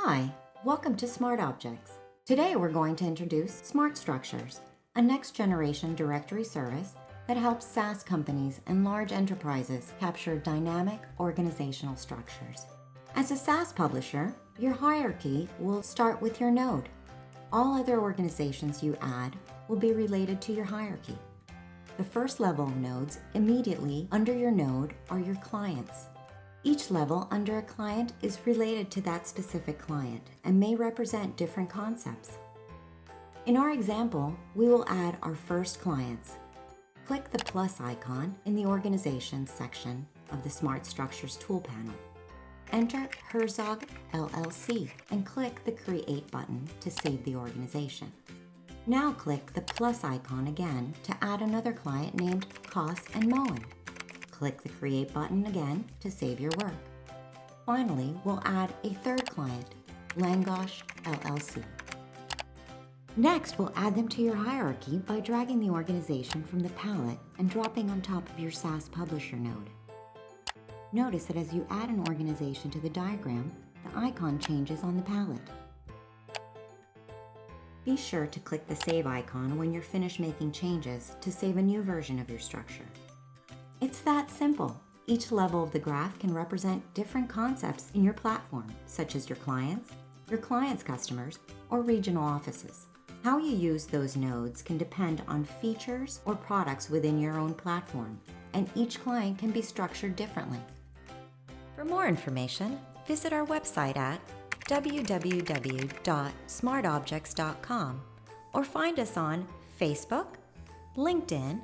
Hi, welcome to smartObjx. Today we're going to introduce smartStructures, a next-generation directory service that helps SaaS companies and large enterprises capture dynamic organizational structures. As a SaaS publisher, your hierarchy will start with your node. All other organizations you add will be related to your hierarchy. The first level of nodes immediately under your node are your clients. Each level under a client is related to that specific client and may represent different concepts. In our example, we will add our first clients. Click the plus icon in the Organizations section of the smartStructures tool panel. Enter Herzog LLC and click the Create button to save the organization. Now click the plus icon again to add another client named Koss and Moen. Click the Create button again to save your work. Finally, we'll add a third client, Langosh LLC. Next, we'll add them to your hierarchy by dragging the organization from the palette and dropping on top of your SaaS Publisher node. Notice that as you add an organization to the diagram, the icon changes on the palette. Be sure to click the Save icon when you're finished making changes to save a new version of your structure. It's that simple. Each level of the graph can represent different concepts in your platform, such as your clients' customers, or regional offices. How you use those nodes can depend on features or products within your own platform, and each client can be structured differently. For more information, visit our website at www.smartobjx.com or find us on Facebook, LinkedIn,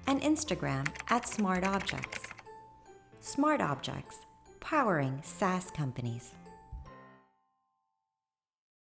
and Instagram at smartObjx. smartObjx, powering SaaS companies.